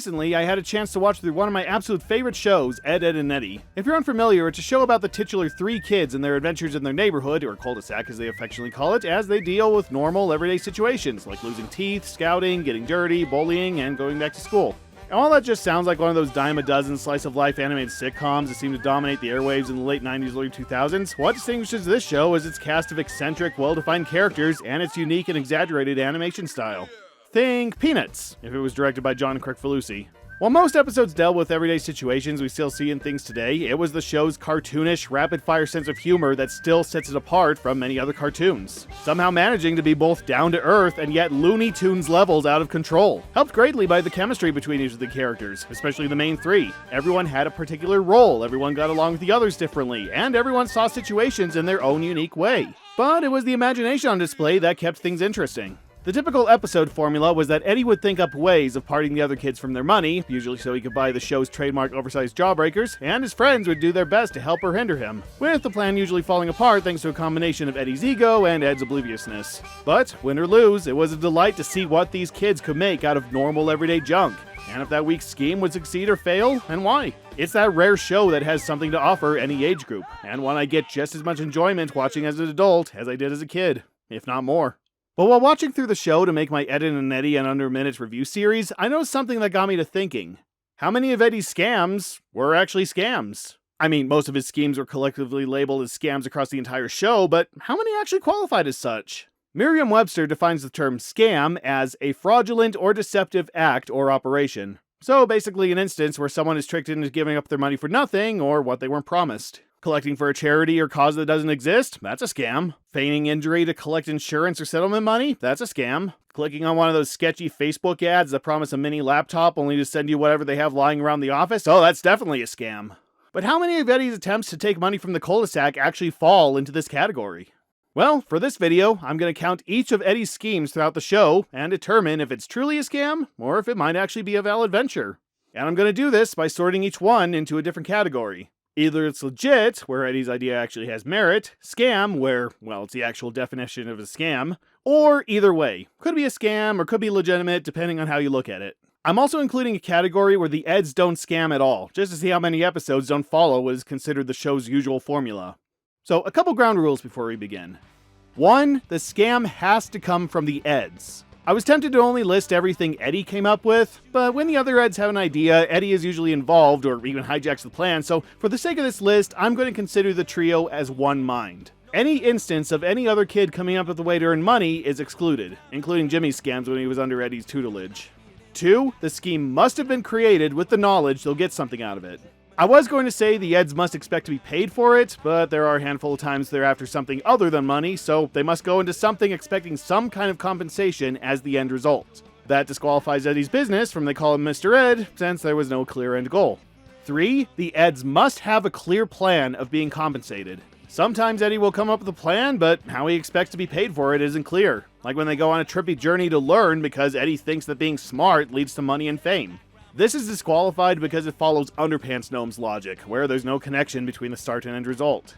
recently, I had a chance to watch through one of my absolute favorite shows, Ed, Edd and Eddy. If you're unfamiliar, it's a show about the titular three kids and their adventures in their neighborhood, or Cul-De-Sac as they affectionately call it, as they deal with normal, everyday situations, like losing teeth, scouting, getting dirty, bullying, and going back to school. And while that just sounds like one of those dime-a-dozen slice-of-life animated sitcoms that seem to dominate the airwaves in the late 90s, early 2000s, what distinguishes this show is its cast of eccentric, well-defined characters and its unique and exaggerated animation style. Think Peanuts, if it was directed by John Kricfalusi. While most episodes dealt with everyday situations we still see in things today, it was the show's cartoonish, rapid-fire sense of humor that still sets it apart from many other cartoons, somehow managing to be both down-to-earth and yet Looney Tunes levels out of control. Helped greatly by the chemistry between each of the characters, especially the main three. Everyone had a particular role, everyone got along with the others differently, and everyone saw situations in their own unique way. But it was the imagination on display that kept things interesting. The typical episode formula was that Eddy would think up ways of parting the other kids from their money, usually so he could buy the show's trademark oversized jawbreakers, and his friends would do their best to help or hinder him, with the plan usually falling apart thanks to a combination of Eddy's ego and Ed's obliviousness. But, win or lose, it was a delight to see what these kids could make out of normal everyday junk, and if that week's scheme would succeed or fail, and why. It's that rare show that has something to offer any age group, and one I get just as much enjoyment watching as an adult as I did as a kid, if not more. But while watching through the show to make my Ed, Edd and Eddy in Under a Minute's review series, I noticed something that got me to thinking. How many of Eddy's scams were actually scams? I mean, most of his schemes were collectively labeled as scams across the entire show, but how many actually qualified as such? Merriam-Webster defines the term scam as a fraudulent or deceptive act or operation. So basically an instance where someone is tricked into giving up their money for nothing or what they weren't promised. Collecting for a charity or cause that doesn't exist? That's a scam. Feigning injury to collect insurance or settlement money? That's a scam. Clicking on one of those sketchy Facebook ads that promise a mini laptop only to send you whatever they have lying around the office? Oh, that's definitely a scam. But how many of Eddy's attempts to take money from the cul-de-sac actually fall into this category? Well, for this video, I'm going to count each of Eddy's schemes throughout the show and determine if it's truly a scam or if it might actually be a valid venture. And I'm going to do this by sorting each one into a different category. Either it's legit, where Eddy's idea actually has merit, scam, where, well, it's the actual definition of a scam, or either way. Could be a scam or could be legitimate, depending on how you look at it. I'm also including a category where the Eds don't scam at all, just to see how many episodes don't follow what is considered the show's usual formula. So, a couple ground rules before we begin. 1. The scam has to come from the Eds. I was tempted to only list everything Eddy came up with, but when the other Eds have an idea, Eddy is usually involved or even hijacks the plan, so for the sake of this list, I'm going to consider the trio as one mind. Any instance of any other kid coming up with a way to earn money is excluded, including Jimmy's scams when he was under Eddy's tutelage. 2. The scheme must have been created with the knowledge they'll get something out of it. I was going to say the Eds must expect to be paid for it, but there are a handful of times they're after something other than money, so they must go into something expecting some kind of compensation as the end result. That disqualifies Eddy's business from they call him Mr. Ed, since there was no clear end goal. 3. The Eds must have a clear plan of being compensated. Sometimes Eddy will come up with a plan, but how he expects to be paid for it isn't clear. Like when they go on a trippy journey to learn because Eddy thinks that being smart leads to money and fame. This is disqualified because it follows Underpants Gnome's logic, where there's no connection between the start and end result.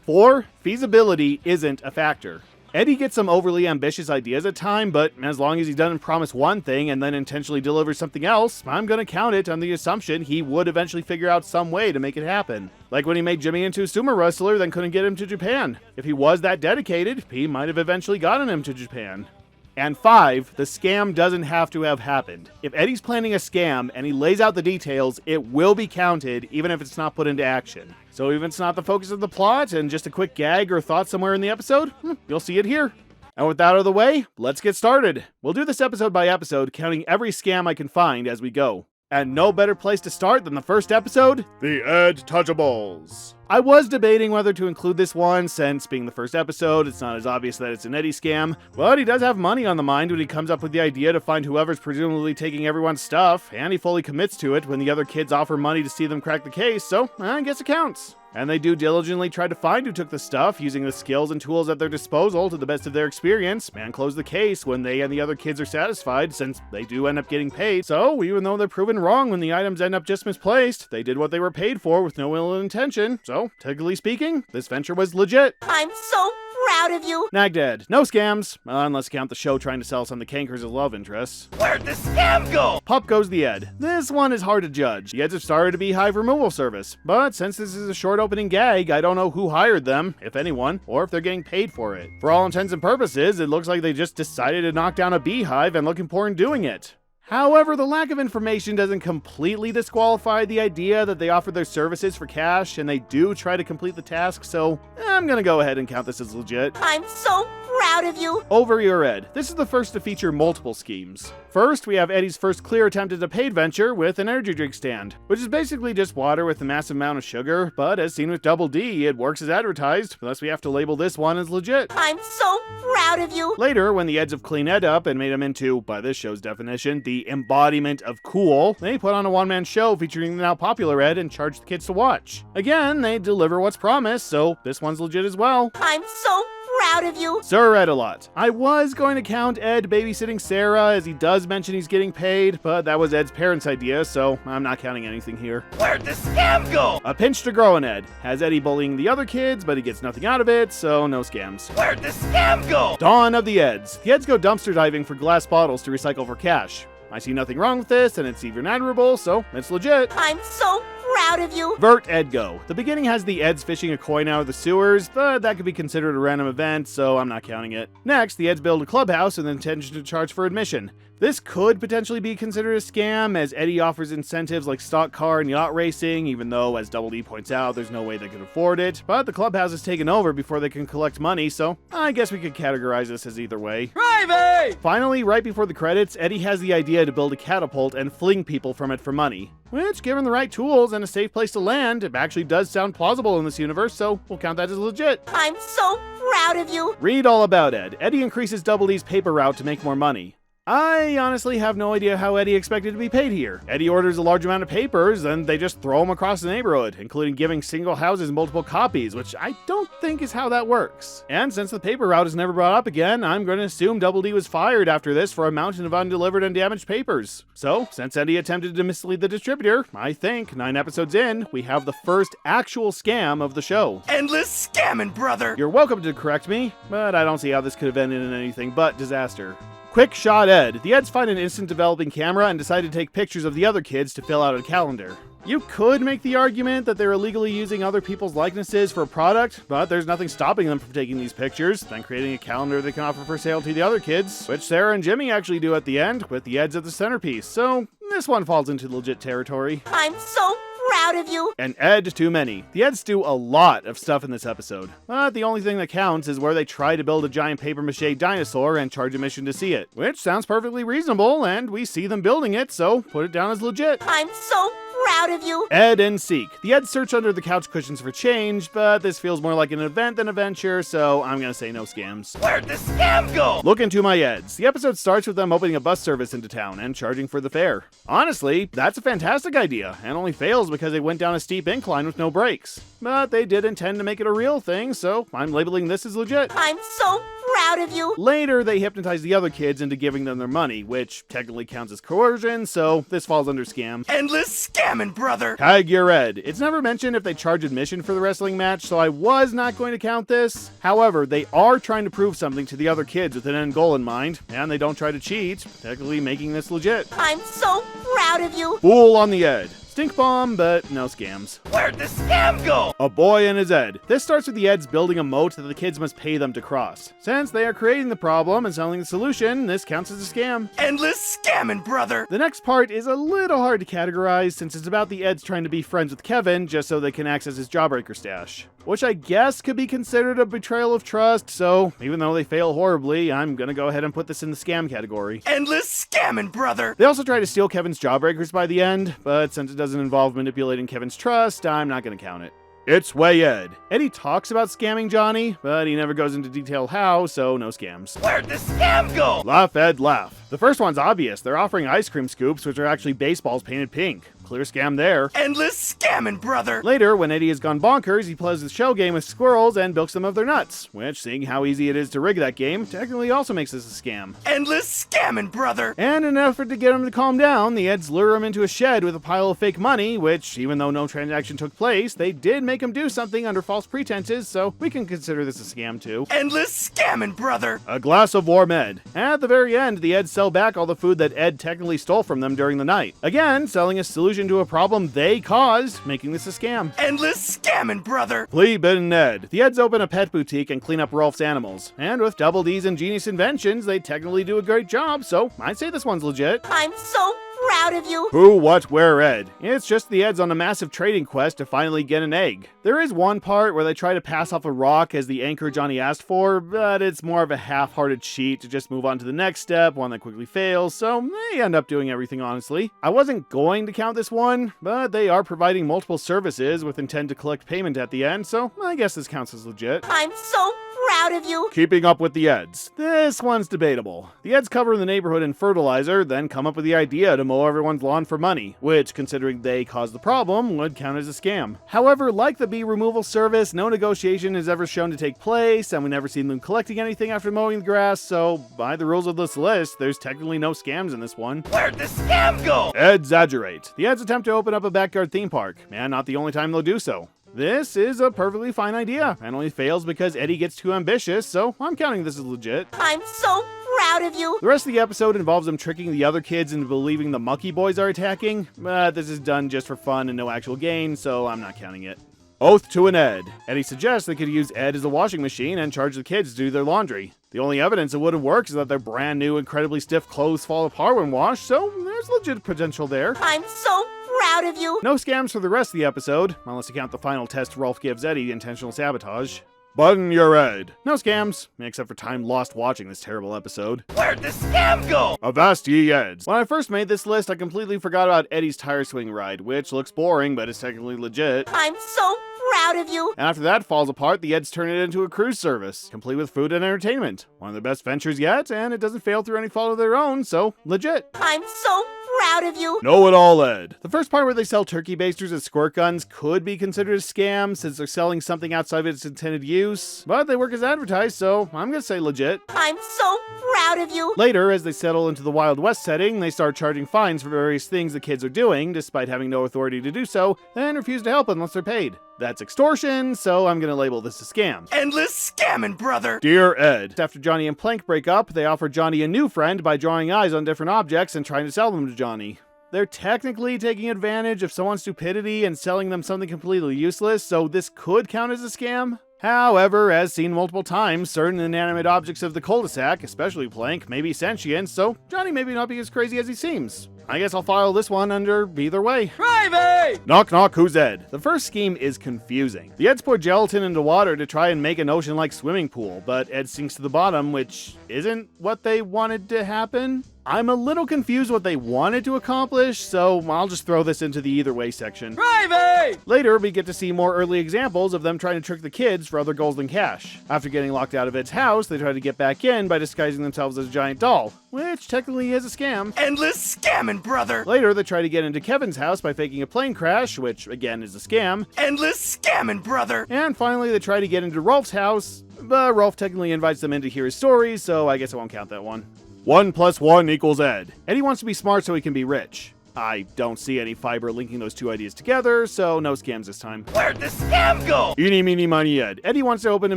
4. Feasibility isn't a factor. Eddy gets some overly ambitious ideas at times, but as long as he doesn't promise one thing and then intentionally delivers something else, I'm gonna count it on the assumption he would eventually figure out some way to make it happen. Like when he made Jimmy into a sumo wrestler, then couldn't get him to Japan. If he was that dedicated, he might have eventually gotten him to Japan. And 5, the scam doesn't have to have happened. If Eddy's planning a scam and he lays out the details, it will be counted even if it's not put into action. So even if it's not the focus of the plot and just a quick gag or thought somewhere in the episode, you'll see it here. And with that out of the way, let's get started. We'll do this episode by episode, counting every scam I can find as we go. And no better place to start than the first episode, The Ed Touchables. I was debating whether to include this one, since being the first episode, it's not as obvious that it's an Eddy scam, but he does have money on the mind when he comes up with the idea to find whoever's presumably taking everyone's stuff, and he fully commits to it when the other kids offer money to see them crack the case, so I guess it counts. And they do diligently try to find who took the stuff, using the skills and tools at their disposal to the best of their experience, and close the case when they and the other kids are satisfied, since they do end up getting paid. So, even though they're proven wrong when the items end up just misplaced, they did what they were paid for with no ill intention, so, technically speaking, this venture was legit. I'm so proud of you. Nagged Ed. No scams, unless you count the show trying to sell some of the cankers as love interests. Where'd the scam go? Pup goes the Ed. This one is hard to judge. The Eds have started a beehive removal service, but since this is a short opening gag, I don't know who hired them, if anyone, or if they're getting paid for it. For all intents and purposes, it looks like they just decided to knock down a beehive and looking poor in doing it. However, the lack of information doesn't completely disqualify the idea that they offer their services for cash, and they do try to complete the task, so I'm gonna go ahead and count this as legit. I'm so proud of you. Over your Ed. This is the first to feature multiple schemes. First, we have Eddy's first clear attempt at a paid venture with an energy drink stand, which is basically just water with a massive amount of sugar, but as seen with Double D, it works as advertised, thus we have to label this one as legit. I'm so proud of you. Later, when the Eds have cleaned Ed up and made him into, by this show's definition, the embodiment of cool, they put on a one-man show featuring the now popular Ed and charge the kids to watch. Again, they deliver what's promised, so this one's legit as well. I'm so proud of you. Sir Ed a lot. I was going to count Ed babysitting Sarah, as he does mention he's getting paid, but that was Ed's parents' idea, so I'm not counting anything here. Where'd the scam go? A pinch to grow in Ed. Has Eddy bullying the other kids, but he gets nothing out of it, so no scams. Where'd the scam go? Dawn of the Eds. The Eds go dumpster diving for glass bottles to recycle for cash. I see nothing wrong with this, and it's even admirable, so it's legit. I'm so proud of you. Vert Ed Go. The beginning has the Eds fishing a coin out of the sewers, but that could be considered a random event, so I'm not counting it. Next, the Eds build a clubhouse with the intention to charge for admission. This could potentially be considered a scam, as Eddy offers incentives like stock car and yacht racing, even though, as Double D points out, there's no way they could afford it. But the clubhouse is taken over before they can collect money, so I guess we could categorize this as either way. Gravy! Finally, right before the credits, Eddy has the idea to build a catapult and fling people from it for money. Which, given the right tools and a safe place to land, it actually does sound plausible in this universe, so we'll count that as legit. I'm so proud of you. Read all about Ed. Eddy increases Double D's paper route to make more money. I honestly have no idea how Eddy expected to be paid here. Eddy orders a large amount of papers, and they just throw them across the neighborhood, including giving single houses multiple copies, which I don't think is how that works. And since the paper route is never brought up again, I'm going to assume Double D was fired after this for a mountain of undelivered and damaged papers. So, since Eddy attempted to mislead the distributor, I think, 9 episodes in, we have the first actual scam of the show. Endless scamming, brother! You're welcome to correct me, but I don't see how this could have ended in anything but disaster. Quick shot Ed. The Eds find an instant developing camera and decide to take pictures of the other kids to fill out a calendar. You could make the argument that they're illegally using other people's likenesses for a product, but there's nothing stopping them from taking these pictures, then creating a calendar they can offer for sale to the other kids, which Sarah and Jimmy actually do at the end, with the Eds at the centerpiece, so this one falls into legit territory. I'm so proud of you. An Ed too many. The Eds do a lot of stuff in this episode, but the only thing that counts is where they try to build a giant papier-mâché dinosaur and charge admission to see it, which sounds perfectly reasonable, and we see them building it, so put it down as legit. I'm so proud of you. Ed and Seek. The Eds search under the couch cushions for change, but this feels more like an event than a venture, so I'm gonna say no scams. Where'd the scam go? Look into my Eds. The episode starts with them opening a bus service into town and charging for the fare. Honestly, that's a fantastic idea, and only fails because they went down a steep incline with no brakes. But they did intend to make it a real thing, so I'm labeling this as legit. I'm so proud of you. Later, they hypnotize the other kids into giving them their money, which technically counts as coercion, so this falls under scam. Endless scamming, brother! Tag your Ed. It's never mentioned if they charge admission for the wrestling match, so I was not going to count this. However, they are trying to prove something to the other kids with an end goal in mind, and they don't try to cheat, technically making this legit. I'm so proud of you. Fool on the Ed. Stink bomb, but no scams. Where'd the scam go? A boy and his Ed. This starts with the Eds building a moat that the kids must pay them to cross. Since they are creating the problem and selling the solution, this counts as a scam. Endless scamming, brother! The next part is a little hard to categorize since it's about the Eds trying to be friends with Kevin just so they can access his Jawbreaker stash, which I guess could be considered a betrayal of trust, so even though they fail horribly, I'm gonna go ahead and put this in the scam category. Endless scamming, brother! They also try to steal Kevin's Jawbreakers by the end, but since it doesn't involve manipulating Kevin's trust, I'm not gonna count it. It's Way Ed. Eddy talks about scamming Johnny, but he never goes into detail how, so no scams. Where'd the scam go? Laugh Ed laugh. The first one's obvious. They're offering ice cream scoops, which are actually baseballs painted pink. Clear scam there. Endless scamming, brother. Later, when Eddy has gone bonkers, he plays the shell game with squirrels and bilks them of their nuts, which, seeing how easy it is to rig that game, technically also makes this a scam. Endless scamming, brother. And in an effort to get him to calm down, the Eds lure him into a shed with a pile of fake money, which, even though no transaction took place, they did make him do something under false pretenses, so we can consider this a scam too. Endless scamming, brother. A glass of warm Ed. At the very end, the Eds sell back all the food that Ed technically stole from them during the night. Again, selling a solution to a problem they caused, making this a scam. Endless scamming, brother. Flea Bitten Ed. The Eds open a pet boutique and clean up Rolf's animals. And with Double D's ingenious inventions, they technically do a great job, so I'd say this one's legit. I'm so proud of you. Who, what, where, Ed. It's just the Eds on a massive trading quest to finally get an egg. There is one part where they try to pass off a rock as the anchor Johnny asked for, but it's more of a half-hearted cheat to just move on to the next step, one that quickly fails, so they end up doing everything honestly. I wasn't going to count this one, but they are providing multiple services with intent to collect payment at the end, so I guess this counts as legit. I'm so proud of you. Keeping up with the Eds. This one's debatable. The Eds cover the neighborhood in fertilizer, then come up with the idea to mow everyone's lawn for money, which, considering they caused the problem, would count as a scam. However, like the bee removal service, no negotiation is ever shown to take place, and we never seen them collecting anything after mowing the grass, so by the rules of this list, there's technically no scams in this one. Where'd the scam go? Exaggerate. The Eds attempt to open up a backyard theme park, and not the only time they'll do so. This is a perfectly fine idea, and only fails because Eddy gets too ambitious, so I'm counting this as legit. I'm so proud of you. The rest of the episode involves them tricking the other kids into believing the Monkey Boys are attacking, but this is done just for fun and no actual gain, so I'm not counting it. Oath to an Ed. Eddy suggests they could use Ed as a washing machine and charge the kids to do their laundry. The only evidence it wouldn't work is that their brand new, incredibly stiff clothes fall apart when washed, so there's legit potential there. I'm so proud of you. No scams for the rest of the episode, unless you count the final test Rolf gives Eddy, intentional sabotage. Button your Ed. No scams, except for time lost watching this terrible episode. Where'd the scam go? Avast ye Eds. When I first made this list, I completely forgot about Eddy's tire swing ride, which looks boring, but is technically legit. I'm so proud of you. After that falls apart, the Eds turn it into a cruise service, complete with food and entertainment. One of their best ventures yet, and it doesn't fail through any fault of their own, so legit. I'm so proud of you. Know-it-all Ed. The first part where they sell turkey basters as squirt guns could be considered a scam since they're selling something outside of its intended use, but they work as advertised, so I'm gonna say legit. I'm so proud of you. Later, as they settle into the Wild West setting, they start charging fines for various things the kids are doing, despite having no authority to do so, and refuse to help unless they're paid. That's extortion, so I'm gonna label this a scam. Endless scamming, brother. Dear Ed. After Johnny and Plank break up, they offer Johnny a new friend by drawing eyes on different objects and trying to sell them to Johnny. They're technically taking advantage of someone's stupidity and selling them something completely useless, so this could count as a scam. However, as seen multiple times, certain inanimate objects of the Cul-De-Sac, especially Plank, may be sentient, so Johnny may not be as crazy as he seems. I guess I'll file this one under either way. Gravy! Knock knock, who's Ed? The first scheme is confusing. The Eds pour gelatin into water to try and make an ocean-like swimming pool, but Ed sinks to the bottom, which isn't what they wanted to happen. I'm a little confused what they wanted to accomplish, so I'll just throw this into the either way section. Gravy! Later, we get to see more early examples of them trying to trick the kids for other goals than cash. After getting locked out of Ed's house, they try to get back in by disguising themselves as a giant doll, which technically is a scam. Endless scamming, brother. Later, they try to get into Kevin's house by faking a plane crash, which again is a scam. Endless scamming, brother. And finally, they try to get into Rolf's house, but Rolf technically invites them in to hear his stories, so I guess I won't count that one. 1 + 1 = Ed. Eddy wants to be smart so he can be rich. I don't see any fiber linking those two ideas together, so no scams this time. Where'd the scam go? Eeny, meeny, miny, Ed. Eddy wants to open a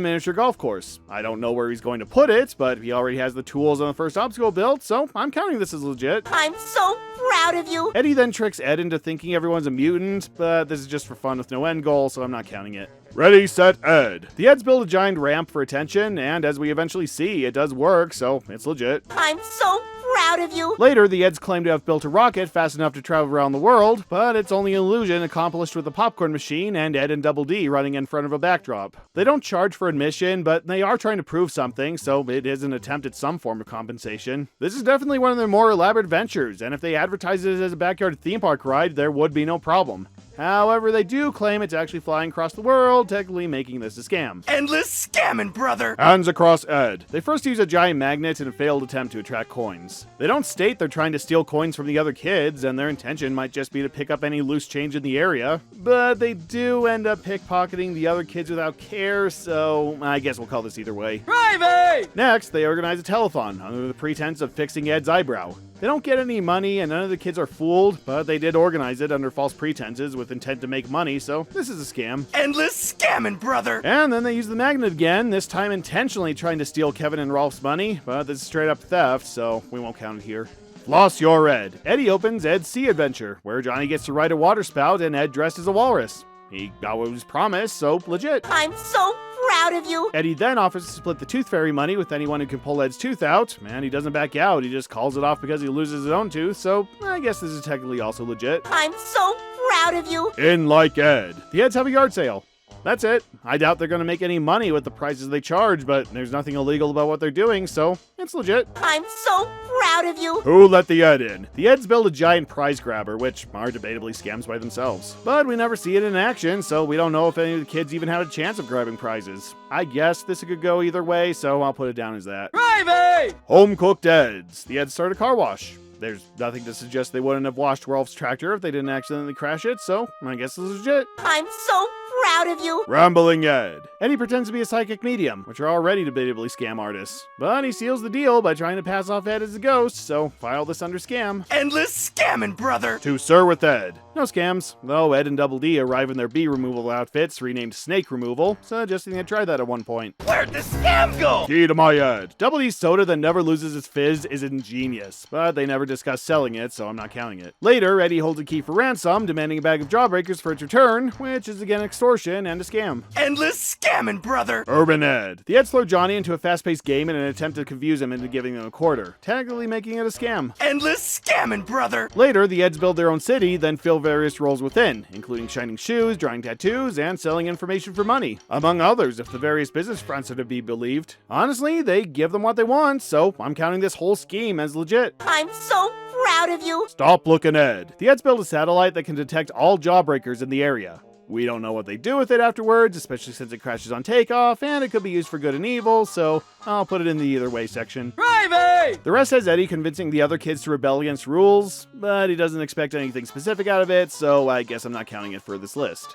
miniature golf course. I don't know where he's going to put it, but he already has the tools on the first obstacle built, so I'm counting this as legit. I'm so proud of you. Eddy then tricks Ed into thinking everyone's a mutant, but this is just for fun with no end goal, so I'm not counting it. Ready, set, Ed. The Eds build a giant ramp for attention, and as we eventually see, it does work, so it's legit. I'm so proud of you. Later, the Eds claim to have built a rocket fast enough to travel around the world, but it's only an illusion accomplished with a popcorn machine and Ed and Double D running in front of a backdrop. They don't charge for admission, but they are trying to prove something, so it is an attempt at some form of compensation. This is definitely one of their more elaborate ventures, and if they advertise it as a backyard theme park ride, there would be no problem. However, they do claim it's actually flying across the world, technically making this a scam. Endless scamming, brother. Hands across Ed. They first use a giant magnet in a failed attempt to attract coins. They don't state they're trying to steal coins from the other kids, and their intention might just be to pick up any loose change in the area, but they do end up pickpocketing the other kids without care, so I guess we'll call this either way. Gravy! Next, they organize a telethon under the pretense of fixing Ed's eyebrow. They don't get any money, and none of the kids are fooled, but they did organize it under false pretenses with intent to make money, so this is a scam. Endless scamming, brother. And then they use the magnet again, this time intentionally trying to steal Kevin and Rolf's money, but this is straight up theft, so we won't count it here. Floss your Ed. Eddie opens Ed's Sea Adventure, where Johnny gets to ride a water spout and Ed dressed as a walrus. He got what was promised, so legit. I'm so proud of you. Eddie then offers to split the Tooth Fairy money with anyone who can pull Ed's tooth out, and he doesn't back out, he just calls it off because he loses his own tooth, so I guess this is technically also legit. I'm so proud of you. In like Ed. The Eds have a yard sale. That's it. I doubt they're going to make any money with the prices they charge, but there's nothing illegal about what they're doing, so it's legit. I'm so proud of you. Who let the Ed in? The Eds build a giant prize grabber, which are debatably scams by themselves. But we never see it in action, so we don't know if any of the kids even had a chance of grabbing prizes. I guess this could go either way, so I'll put it down as that. Gravy! Home-cooked Eds. The Eds start a car wash. There's nothing to suggest they wouldn't have washed Rolf's tractor if they didn't accidentally crash it, so I guess this is legit. I'm so proud of you. Rambling Ed. Eddie pretends to be a psychic medium, which are already debatably scam artists. But he seals the deal by trying to pass off Ed as a ghost, so file this under scam. Endless scamming, brother. To Sir with Ed. No scams, though Ed and Double D arrive in their bee removal outfits, renamed Snake Removal, suggesting they tried that at one point. Where'd the scam go? Key to my Ed. Double D's soda that never loses its fizz is ingenious, but they never discuss selling it, so I'm not counting it. Later, Eddie holds a key for ransom, demanding a bag of jawbreakers for its return, which is again extortion and a scam. Endless scamming, brother. Urban Ed. The Eds throw Johnny into a fast-paced game in an attempt to confuse him into giving them a quarter, technically making it a scam. Endless scamming, brother. Later, the Eds build their own city, then fill various roles within, including shining shoes, drawing tattoos, and selling information for money. Among others, if the various business fronts are to be believed. Honestly, they give them what they want, so I'm counting this whole scheme as legit. I'm so proud of you. Stop looking Ed. The Eds build a satellite that can detect all jawbreakers in the area. We don't know what they do with it afterwards, especially since it crashes on takeoff, and it could be used for good and evil, so I'll put it in the either way section. Gravy! The rest has Eddie convincing the other kids to rebel against rules, but he doesn't expect anything specific out of it, so I guess I'm not counting it for this list.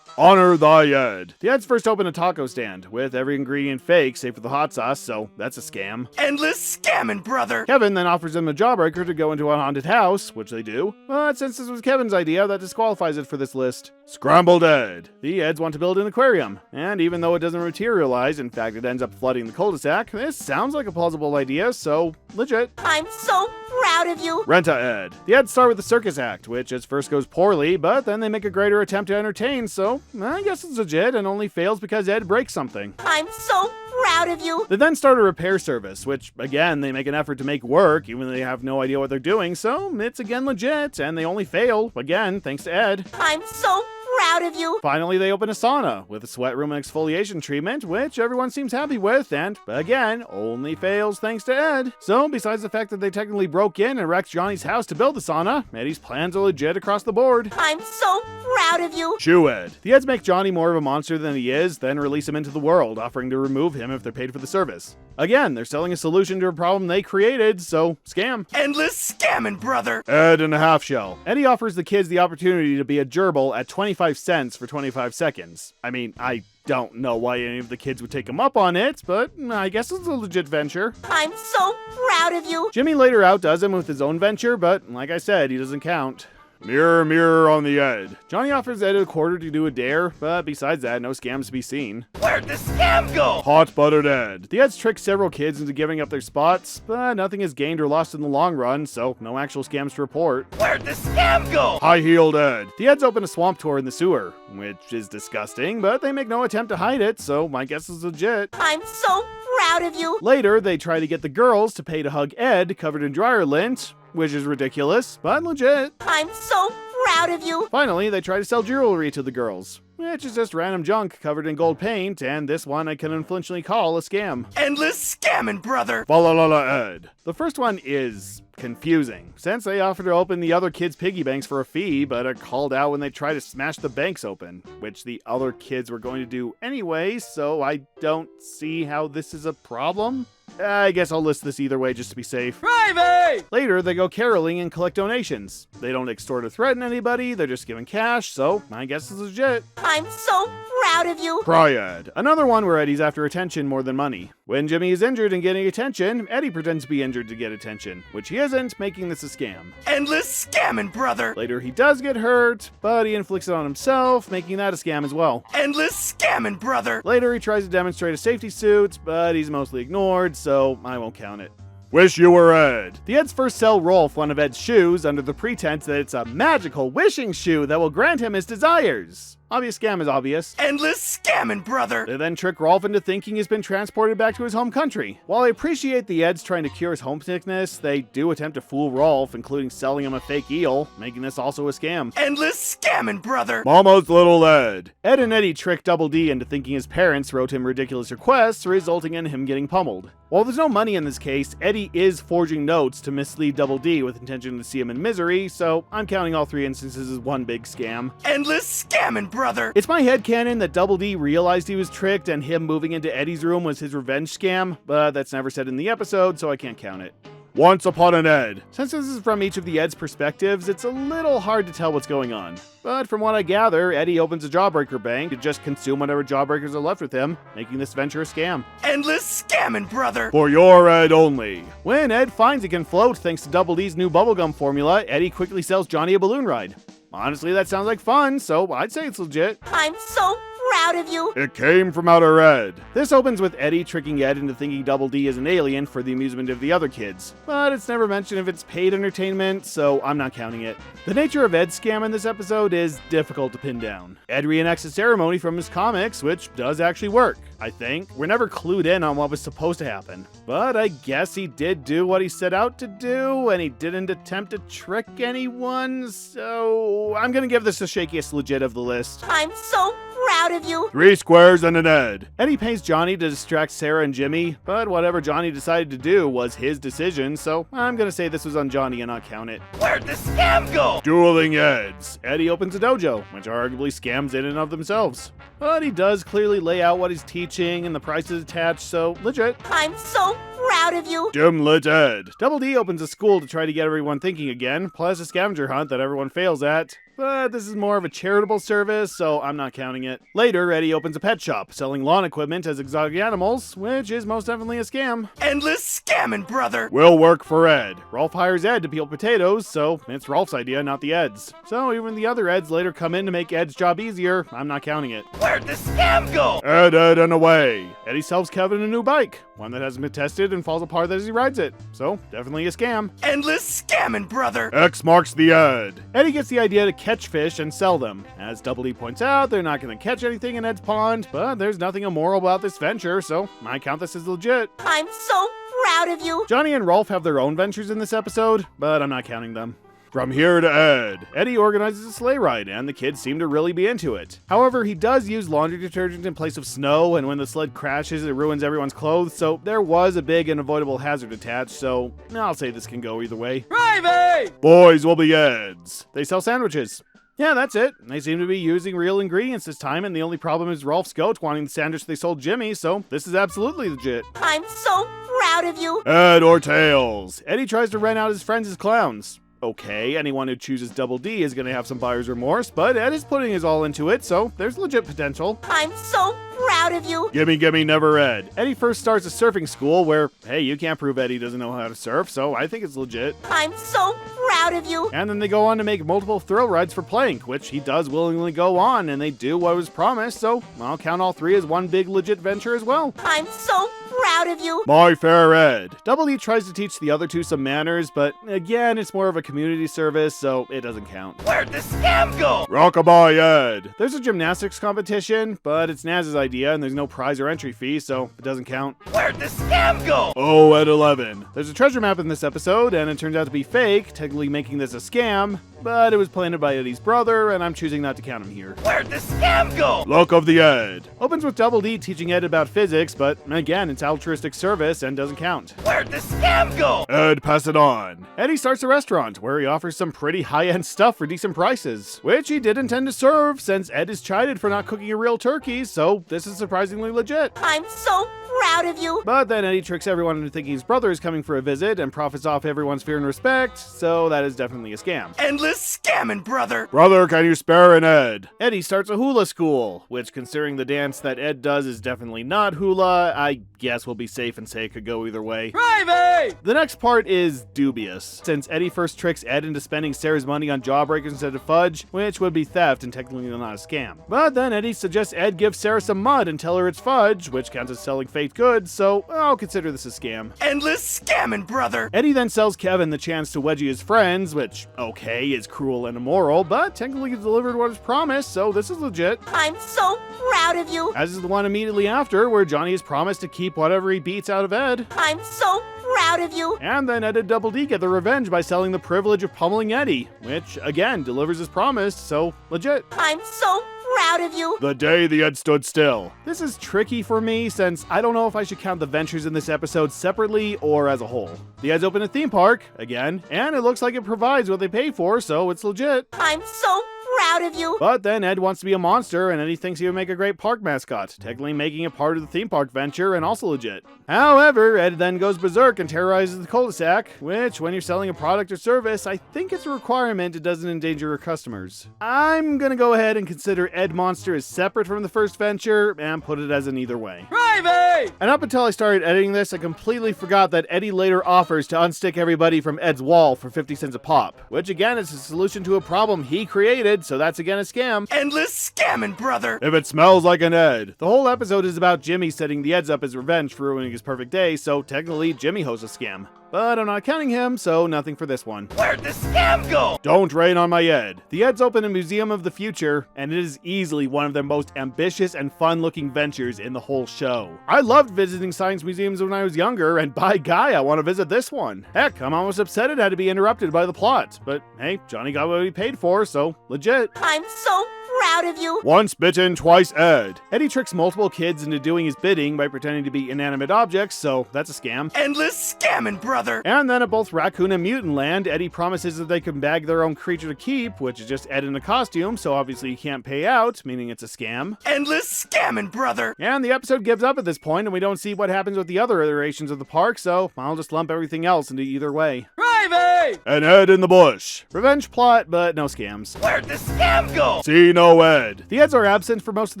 Honor thy Ed. The Eds first open a taco stand, with every ingredient fake save for the hot sauce, so that's a scam. Endless scamming, brother. Kevin then offers them a jawbreaker to go into a haunted house, which they do, but since this was Kevin's idea, that disqualifies it for this list. Scrambled Ed. The Eds want to build an aquarium, and even though it doesn't materialize, in fact it ends up flooding the cul-de-sac, this sounds like a plausible idea, so legit. I'm so proud of you. Renta Ed. The Eds start with the circus act, which at first goes poorly, but then they make a greater attempt to entertain, so I guess it's legit and only fails because Ed breaks something. I'm so proud of you. They then start a repair service, which again they make an effort to make work, even though they have no idea what they're doing, so it's again legit, and they only fail, again, thanks to Ed. I'm so proud of you. Finally, they open a sauna with a sweat room and exfoliation treatment, which everyone seems happy with, and again, only fails thanks to Ed. So, besides the fact that they technically broke in and wrecked Johnny's house to build the sauna, Eddie's plans are legit across the board. I'm so proud of you. Chew Ed. The Eds make Johnny more of a monster than he is, then release him into the world, offering to remove him if they're paid for the service. Again, they're selling a solution to a problem they created, so scam. Endless scamming, brother. Ed and a half shell. Eddie offers the kids the opportunity to be a gerbil at 25 cents for 25 seconds. I mean, I don't know why any of the kids would take him up on it, but I guess it's a legit venture. I'm so proud of you. Jimmy later outdoes him with his own venture, but like I said, he doesn't count. Mirror, mirror on the Ed. Johnny offers Ed a quarter to do a dare, but besides that, no scams to be seen. Where'd the scam go? Hot buttered Ed. The Eds trick several kids into giving up their spots, but nothing is gained or lost in the long run, so no actual scams to report. Where'd the scam go? High heeled Ed. The Eds open a swamp tour in the sewer, which is disgusting, but they make no attempt to hide it, so my guess is legit. I'm so proud of you. Later, they try to get the girls to pay to hug Ed covered in dryer lint, which is ridiculous, but legit. I'm so proud of you. Finally, they try to sell jewelry to the girls, which is just random junk covered in gold paint, and this one I can unflinchingly call a scam. Endless scamming, brother. Falalala Ed. The first one is confusing, since they offer to open the other kids' piggy banks for a fee, but are called out when they try to smash the banks open, which the other kids were going to do anyway, so I don't see how this is a problem. I guess I'll list this either way just to be safe. Private! Later, they go caroling and collect donations. They don't extort or threaten anybody, they're just giving cash, so I guess it's legit. I'm so proud of you. Triad. Another one where Eddie's after attention more than money. When Jimmy is injured and getting attention, Eddie pretends to be injured to get attention, which he isn't, making this a scam. Endless scamming, brother! Later, he does get hurt, but he inflicts it on himself, making that a scam as well. Endless scamming, brother! Later, he tries to demonstrate a safety suit, but he's mostly ignored, so I won't count it. Wish you were Ed. The Eds first sell Rolf one of Ed's shoes under the pretense that it's a magical wishing shoe that will grant him his desires. Obvious scam is obvious. Endless scamming, brother! They then trick Rolf into thinking he's been transported back to his home country. While I appreciate the Eds trying to cure his homesickness, they do attempt to fool Rolf, including selling him a fake eel, making this also a scam. Endless scamming, brother! Mama's little Ed. Ed and Eddie trick Double D into thinking his parents wrote him ridiculous requests, resulting in him getting pummeled. While there's no money in this case, Eddie is forging notes to mislead Double D with intention to see him in misery, so I'm counting all three instances as one big scam. Endless scamming, brother! It's my headcanon that Double D realized he was tricked and him moving into Eddie's room was his revenge scam, but that's never said in the episode, so I can't count it. Once upon an Ed. Since this is from each of the Ed's perspectives, it's a little hard to tell what's going on. But from what I gather, Eddie opens a Jawbreaker bank to just consume whatever Jawbreakers are left with him, making this venture a scam. Endless scamming, brother! For your Ed only. When Ed finds he can float thanks to Double D's new bubblegum formula, Eddie quickly sells Johnny a balloon ride. Honestly, that sounds like fun, so I'd say it's legit. I'm so proud of you. It came from outer Ed. This opens with Eddie tricking Ed into thinking Double D is an alien for the amusement of the other kids. But it's never mentioned if it's paid entertainment, so I'm not counting it. The nature of Ed's scam in this episode is difficult to pin down. Ed reenacts a ceremony from his comics, which does actually work, I think. We're never clued in on what was supposed to happen. But I guess he did do what he set out to do, and he didn't attempt to trick anyone, so I'm gonna give this the shakiest legit of the list. I'm so proud of you. 3 squares and an Ed. Eddie pays Johnny to distract Sarah and Jimmy, but whatever Johnny decided to do was his decision, so I'm gonna say this was on Johnny and not count it. Where'd the scam go? Dueling Eds. Eddie opens a dojo, which are arguably scams in and of themselves. But he does clearly lay out what he's teaching and the prices attached, so legit. I'm so proud of you. Dimlit Ed. Double D opens a school to try to get everyone thinking again, plus a scavenger hunt that everyone fails at. But this is more of a charitable service, so I'm not counting it. Later, Eddie opens a pet shop, selling lawn equipment as exotic animals, which is most definitely a scam. Endless scamming, brother! Will work for Ed. Rolf hires Ed to peel potatoes, so it's Rolf's idea, not the Ed's. So even the other Eds later come in to make Ed's job easier, I'm not counting it. Where'd the scam go? Ed and away. Eddie sells Kevin a new bike, one that hasn't been tested and falls apart as he rides it. So definitely a scam. Endless scamming, brother! X marks the Ed. Eddie gets the idea to catch fish and sell them. As Double D points out, they're not going to catch anything in Ed's pond, but there's nothing immoral about this venture, so I count this as legit. I'm so proud of you. Johnny and Rolf have their own ventures in this episode, but I'm not counting them. From here to Ed. Eddie organizes a sleigh ride, and the kids seem to really be into it. However, he does use laundry detergent in place of snow, and when the sled crashes, it ruins everyone's clothes, so there was a big and avoidable hazard attached, so I'll say this can go either way. Private! Boys will be Eds. They sell sandwiches. Yeah, that's it. They seem to be using real ingredients this time, and the only problem is Rolf's goat wanting the sandwich they sold Jimmy, so this is absolutely legit. I'm so proud of you. Ed or Tails. Eddie tries to rent out his friends as clowns. Okay, anyone who chooses Double D is going to have some buyer's remorse, but Ed is putting his all into it, so there's legit potential. I'm so proud of you. Gimme, never Ed. Eddie first starts a surfing school where, hey, you can't prove Eddie doesn't know how to surf, so I think it's legit. I'm so proud of you. And then they go on to make multiple thrill rides for Plank, which he does willingly go on, and they do what was promised, so I'll count all three as one big legit venture as well. I'm so proud of you. My fair Ed. Double D tries to teach the other two some manners, but again, it's more of a community service, so it doesn't count. Where'd the scam go? Rockabye Ed. There's a gymnastics competition, but it's Naz's idea and there's no prize or entry fee, so it doesn't count. Where'd the scam go? Oh, at 11. There's a treasure map in this episode, and it turns out to be fake, technically making this a scam, but it was planted by Eddie's brother, and I'm choosing not to count him here. Where'd the scam go? Luck of the Ed. Opens with Double D teaching Ed about physics, but again, it's altruistic service and doesn't count. Where'd the scam go? Ed, pass it on. Eddie starts a restaurant where he offers some pretty high-end stuff for decent prices, which he did intend to serve since Ed is chided for not cooking a real turkey, so this is surprisingly legit. I'm so proud of you. But then Eddie tricks everyone into thinking his brother is coming for a visit and profits off everyone's fear and respect, so that is definitely a scam. Endless scamming, brother. Brother, can you spare an Ed? Eddie starts a hula school, which considering the dance that Ed does is definitely not hula, I guess we'll be safe and say it could go either way. Gravy! The next part is dubious, since Eddie first tricks Ed into spending Sarah's money on jawbreakers instead of fudge, which would be theft and technically not a scam. But then Eddie suggests Ed give Sarah some mud and tell her it's fudge, which counts as selling fake goods, so I'll consider this a scam. Endless scamming, brother. Eddie then sells Kevin the chance to wedgie his friends, which, okay, is cruel and immoral, but technically he delivered what is promised, so this is legit. I'm so proud of you. As is the one immediately after, where Johnny is promised to keep whatever he beats out of Ed. I'm so proud of you. And then Ed and Double D get their revenge by selling the privilege of pummeling Eddie, which, again, delivers as promised, so legit. I'm so proud of you. The day the Ed stood still. This is tricky for me since I don't know if I should count the ventures in this episode separately or as a whole. The Eds open a theme park, again, and it looks like it provides what they pay for, so it's legit. I'm so proud of you. But then Ed wants to be a monster, and Eddie thinks he would make a great park mascot, technically making it part of the theme park venture and also legit. However, Ed then goes berserk and terrorizes the Cul-De-Sac, which, when you're selling a product or service, I think it's a requirement it doesn't endanger your customers. I'm gonna go ahead and consider Ed Monster as separate from the first venture, and put it as an either way. Gravy! And up until I started editing this, I completely forgot that Eddie later offers to unstick everybody from Ed's wall for 50 cents a pop, which again is a solution to a problem he created, so that's again a scam. Endless scamming, brother. If it smells like an Ed. The whole episode is about Jimmy setting the Eds up as revenge for ruining his perfect day, so technically Jimmy hosts a scam. But I'm not counting him, so nothing for this one. Where'd the scam go? Don't rain on my Ed. The Eds open a museum of the future, and it is easily one of their most ambitious and fun-looking ventures in the whole show. I loved visiting science museums when I was younger, and by guy, I want to visit this one. Heck, I'm almost upset it had to be interrupted by the plot. But hey, Johnny got what he paid for, so legit. I'm so proud of you. Once bitten, twice Ed. Eddie tricks multiple kids into doing his bidding by pretending to be inanimate objects, so that's a scam. Endless scamming, brother. And then at both Raccoon and Mutant Land, Eddie promises that they can bag their own creature to keep, which is just Ed in a costume, so obviously he can't pay out, meaning it's a scam. Endless scamming, brother. And the episode gives up at this point, and we don't see what happens with the other iterations of the park, so I'll just lump everything else into either way. Gravy! An Ed in the bush. Revenge plot, but no scams. Where'd the scam go? See no Ed. The Eds are absent for most of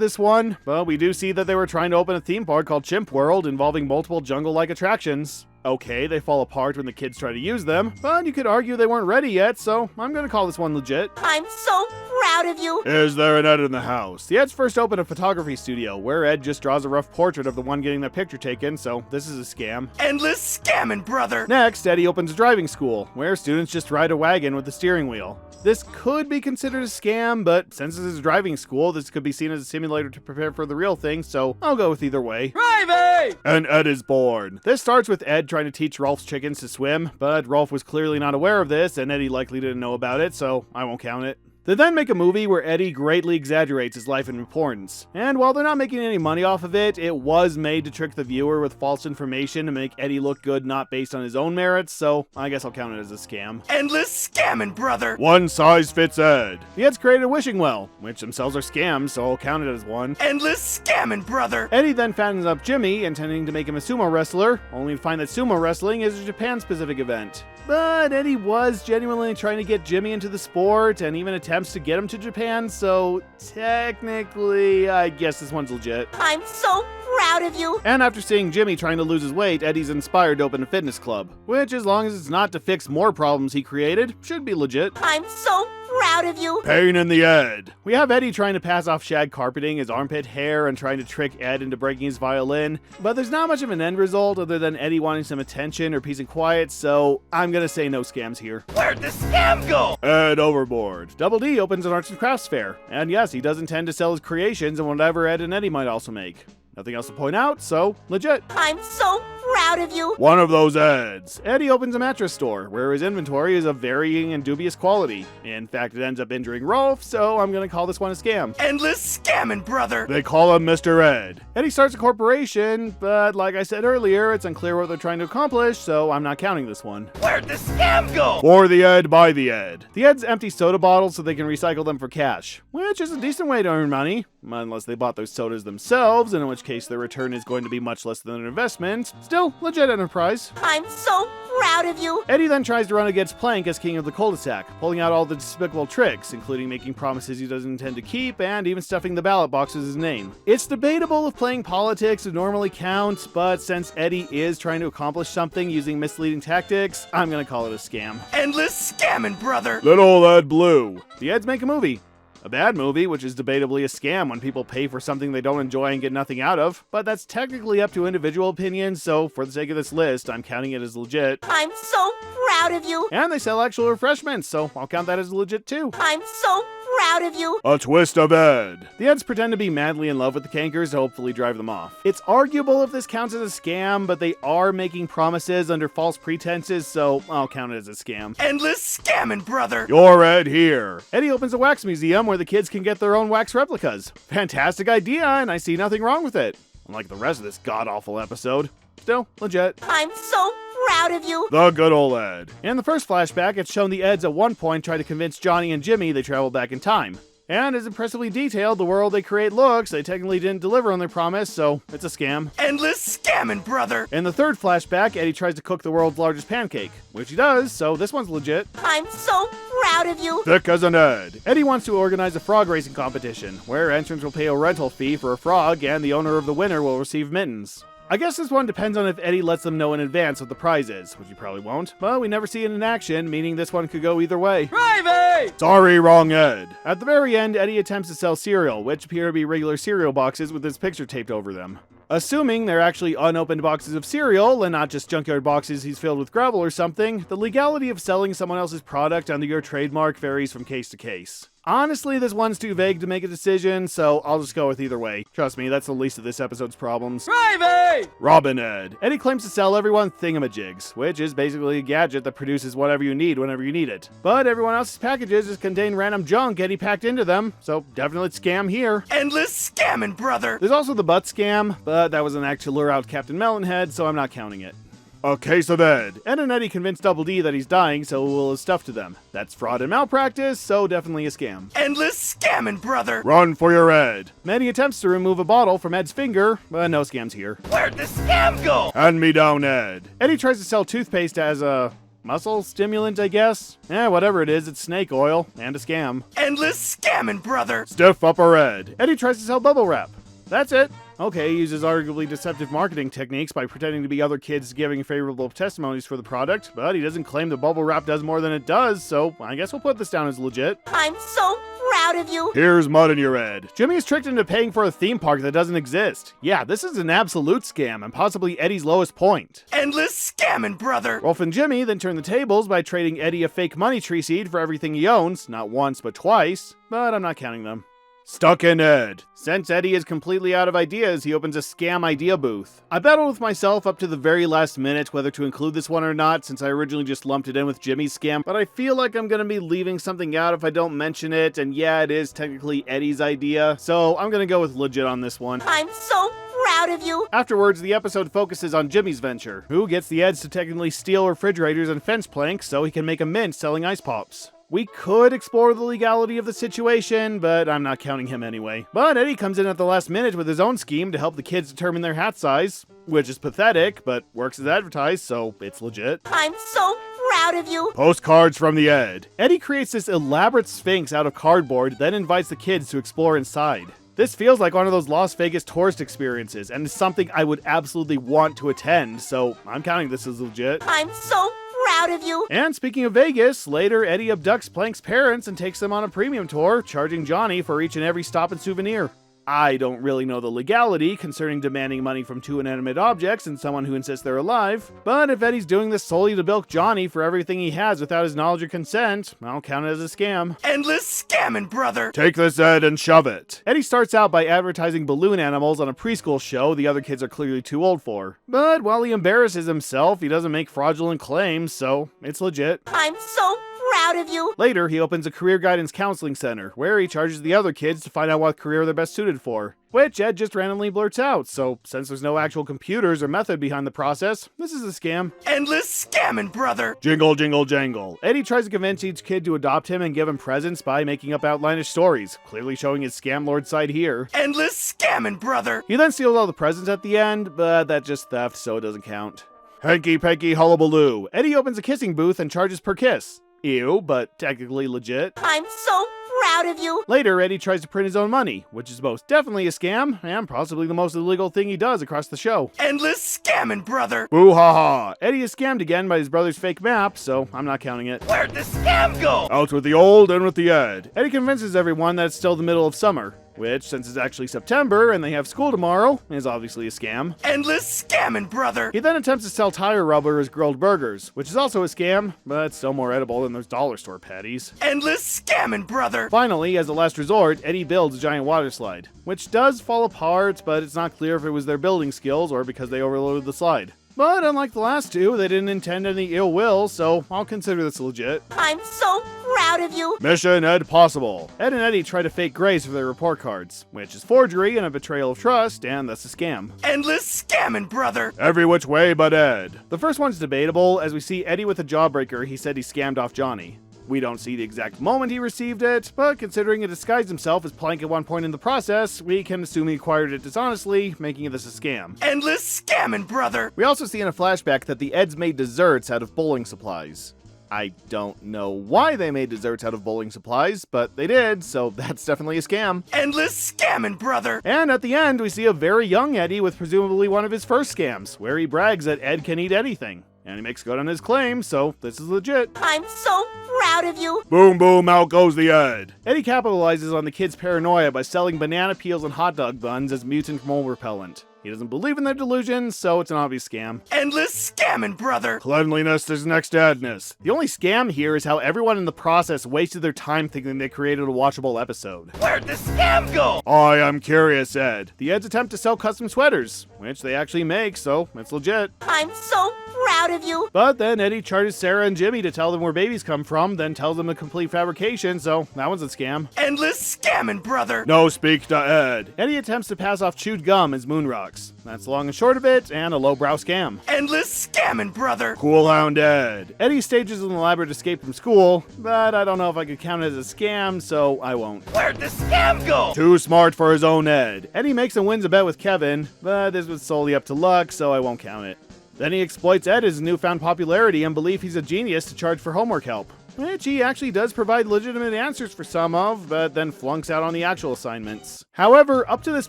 this one, but we do see that they were trying to open a theme park called Chimp World involving multiple jungle-like attractions. Okay, they fall apart when the kids try to use them, but you could argue they weren't ready yet, so I'm gonna call this one legit. I'm so proud of you. Is there an Ed in the house? The Eds first open a photography studio, where Ed just draws a rough portrait of the one getting the picture taken, so this is a scam. Endless scamming, brother. Next, Eddie opens a driving school, where students just ride a wagon with the steering wheel. This could be considered a scam, but since this is a driving school, this could be seen as a simulator to prepare for the real thing, so I'll go with either way. Gravy! And Ed is born. This starts with Ed trying to teach Rolf's chickens to swim, but Rolf was clearly not aware of this, and Eddie likely didn't know about it, so I won't count it. They then make a movie where Eddie greatly exaggerates his life and importance. And while they're not making any money off of it, it was made to trick the viewer with false information to make Eddie look good not based on his own merits, so I guess I'll count it as a scam. Endless scamming, brother. One size fits Ed. The Eds created a wishing well, which themselves are scams, so I'll count it as one. Endless scamming, brother. Eddie then fattens up Jimmy, intending to make him a sumo wrestler, only to find that sumo wrestling is a Japan-specific event. But Eddie was genuinely trying to get Jimmy into the sport, and even attempts to get him to Japan, so technically, I guess this one's legit. I'm so proud of you. And after seeing Jimmy trying to lose his weight, Eddie's inspired to open a fitness club, which, as long as it's not to fix more problems he created, should be legit. I'm so proud of you. Pain in the Ed. We have Eddie trying to pass off shag carpeting, his armpit hair, and trying to trick Ed into breaking his violin, but there's not much of an end result other than Eddie wanting some attention or peace and quiet, so I'm gonna say no scams here. Where'd the scam go? Ed overboard. Double D opens an arts and crafts fair, and yes, he does intend to sell his creations and whatever Ed and Eddie might also make. Nothing else to point out, so legit. I'm so proud of you. One of those Eds. Eddie opens a mattress store, where his inventory is of varying and dubious quality. In fact, it ends up injuring Rolf, so I'm gonna call this one a scam. Endless scamming, brother. They call him Mr. Ed. Eddie starts a corporation, but like I said earlier, it's unclear what they're trying to accomplish, so I'm not counting this one. Where'd the scam go? For the Ed, by the Ed. The Eds empty soda bottles so they can recycle them for cash, which is a decent way to earn money, unless they bought those sodas themselves, in which case their return is going to be much less than an investment. Still, legit enterprise. I'm so proud of you. Eddie then tries to run against Plank as king of the Cul-De-Sac, pulling out all the despicable tricks, including making promises he doesn't intend to keep, and even stuffing the ballot box with his name. It's debatable if playing politics would normally count, but since Eddie is trying to accomplish something using misleading tactics, I'm gonna call it a scam. Endless scamming, brother. Little Ed Blue. The Eds make a movie. A bad movie, which is debatably a scam when people pay for something they don't enjoy and get nothing out of. But that's technically up to individual opinions, so for the sake of this list, I'm counting it as legit. I'm so proud of you. And they sell actual refreshments, so I'll count that as legit too. I'm so proud of you. A twist of Ed. The Eds pretend to be madly in love with the Cankers to hopefully drive them off. It's arguable if this counts as a scam, but they are making promises under false pretenses, so I'll count it as a scam. Endless scamming, brother. You're Ed here. Eddie opens a wax museum where the kids can get their own wax replicas. Fantastic idea, and I see nothing wrong with it. Unlike the rest of this god-awful episode. Still, legit. I'm so proud of you. The good old Ed. In the first flashback, it's shown the Eds at one point try to convince Johnny and Jimmy they travel back in time. And as impressively detailed the world they create looks, they technically didn't deliver on their promise, so it's a scam. Endless scamming, brother. In the third flashback, Eddie tries to cook the world's largest pancake, which he does, so this one's legit. I'm so proud of you. Thick as an Ed. Eddie wants to organize a frog racing competition, where entrants will pay a rental fee for a frog and the owner of the winner will receive mittens. I guess this one depends on if Eddie lets them know in advance what the prize is, which he probably won't. But we never see it in action, meaning this one could go either way. Private! Sorry, wrong Ed. At the very end, Eddie attempts to sell cereal, which appear to be regular cereal boxes with his picture taped over them. Assuming they're actually unopened boxes of cereal and not just junkyard boxes he's filled with gravel or something, the legality of selling someone else's product under your trademark varies from case to case. Honestly, this one's too vague to make a decision, so I'll just go with either way. Trust me, that's the least of this episode's problems. Private! Robin Ed. Eddie claims to sell everyone thingamajigs, which is basically a gadget that produces whatever you need whenever you need it. But everyone else's packages just contain random junk Eddie packed into them, so definitely scam here. Endless scamming, brother. There's also the butt scam, but that was an act to lure out Captain Melonhead, so I'm not counting it. A case of Ed. Ed and Eddie convince Double D that he's dying, so will his stuff to them. That's fraud and malpractice, so definitely a scam. Endless scamming, brother. Run for your Ed. Eddie attempts to remove a bottle from Ed's finger, but no scams here. Where'd the scam go? Hand me down, Ed. Eddie tries to sell toothpaste as a muscle stimulant, I guess? Whatever it is, it's snake oil, and a scam. Endless scamming, brother. Stiff upper Ed. Eddie tries to sell bubble wrap. That's it. Okay, he uses arguably deceptive marketing techniques by pretending to be other kids giving favorable testimonies for the product, but he doesn't claim the bubble wrap does more than it does, so I guess we'll put this down as legit. I'm so proud of you. Here's mud in your Ed. Jimmy is tricked into paying for a theme park that doesn't exist. Yeah, this is an absolute scam, and possibly Eddie's lowest point. Endless scamming, brother. Rolf and Jimmy then turn the tables by trading Eddie a fake money tree seed for everything he owns, not once but twice, but I'm not counting them. Stuck in Ed. Since Eddie is completely out of ideas, he opens a scam idea booth. I battled with myself up to the very last minute whether to include this one or not, since I originally just lumped it in with Jimmy's scam, but I feel like I'm gonna be leaving something out if I don't mention it, and yeah, it is technically Eddie's idea, so I'm gonna go with legit on this one. I'm so proud of you. Afterwards, the episode focuses on Jimmy's venture, who gets the Eds to technically steal refrigerators and fence planks so he can make a mint selling ice pops. We could explore the legality of the situation, but I'm not counting him anyway. But Eddie comes in at the last minute with his own scheme to help the kids determine their hat size, which is pathetic, but works as advertised, so it's legit. I'm so proud of you. Postcards from the Ed. Eddie creates this elaborate sphinx out of cardboard, then invites the kids to explore inside. This feels like one of those Las Vegas tourist experiences, and is something I would absolutely want to attend, so I'm counting this as legit. I'm so proud of you. And speaking of Vegas, later Eddie abducts Plank's parents and takes them on a premium tour, charging Johnny for each and every stop and souvenir. I don't really know the legality concerning demanding money from two inanimate objects and someone who insists they're alive, but if Eddy's doing this solely to bilk Johnny for everything he has without his knowledge or consent, I'll count it as a scam. Endless scamming, brother. Take this, Ed, and shove it. Eddy starts out by advertising balloon animals on a preschool show the other kids are clearly too old for. But while he embarrasses himself, he doesn't make fraudulent claims, so it's legit. I'm so proud of you. Later, he opens a career guidance counseling center, where he charges the other kids to find out what career they're best suited for, which Ed just randomly blurts out, so since there's no actual computers or method behind the process, this is a scam. Endless scamming, brother. Jingle, jingle, jangle. Eddy tries to convince each kid to adopt him and give him presents by making up outlandish stories, clearly showing his scam lord side here. Endless scamming, brother. He then steals all the presents at the end, but that's just theft, so it doesn't count. Hanky panky hullabaloo. Eddy opens a kissing booth and charges per kiss. Ew, but technically legit. I'm so proud of you. Later, Eddy tries to print his own money, which is most definitely a scam, and possibly the most illegal thing he does across the show. Endless scamming, brother. Boo ha ha. Eddy is scammed again by his brother's fake map, so I'm not counting it. Where'd the scam go? Out with the old and with the Ed. Eddy convinces everyone that it's still the middle of summer, which, since it's actually September and they have school tomorrow, is obviously a scam. Endless scamming, brother. He then attempts to sell tire rubber as grilled burgers, which is also a scam, but still more edible than those dollar store patties. Endless scamming, brother. Finally, as a last resort, Eddy builds a giant water slide, which does fall apart, but it's not clear if it was their building skills or because they overloaded the slide. But unlike the last two, they didn't intend any ill will, so I'll consider this legit. I'm so proud of you. Mission Ed possible. Ed and Eddy try to fake grades for their report cards, which is forgery and a betrayal of trust, and that's a scam. Endless scamming, brother. Every which way but Ed. The first one's debatable, as we see Eddy with a jawbreaker he said he scammed off Johnny. We don't see the exact moment he received it, but considering he disguised himself as Plank at one point in the process, we can assume he acquired it dishonestly, making this a scam. Endless scamming, brother. We also see in a flashback that the Eds made desserts out of bowling supplies. I don't know why they made desserts out of bowling supplies, but they did, so that's definitely a scam. Endless scamming, brother. And at the end, we see a very young Eddy with presumably one of his first scams, where he brags that Ed can eat anything. And he makes good on his claim, so this is legit. I'm so proud of you. Boom, boom, out goes the Ed. Eddy capitalizes on the kids' paranoia by selling banana peels and hot dog buns as mutant mole repellent. He doesn't believe in their delusions, so it's an obvious scam. Endless scamming, brother. Cleanliness is next to Edness. The only scam here is how everyone in the process wasted their time thinking they created a watchable episode. Where'd the scam go? I am curious, Ed. The Eds attempt to sell custom sweaters, which they actually make, so it's legit. I'm so proud of you. But then Eddy charges Sarah and Jimmy to tell them where babies come from, then tells them a complete fabrication, so that one's a scam. Endless scamming, brother. No speak to Ed. Eddy attempts to pass off chewed gum as moon rocks. That's the long and short of it, and a lowbrow scam. Endless scamming, brother. Cool Hound Ed. Eddy stages an elaborate escape from school, but I don't know if I could count it as a scam, so I won't. Where'd the scam go? Too smart for his own Ed. Eddy makes and wins a bet with Kevin, but this was solely up to luck, so I won't count it. Then he exploits Ed's newfound popularity and belief he's a genius to charge for homework help, which he actually does provide legitimate answers for some of, but then flunks out on the actual assignments. However, up to this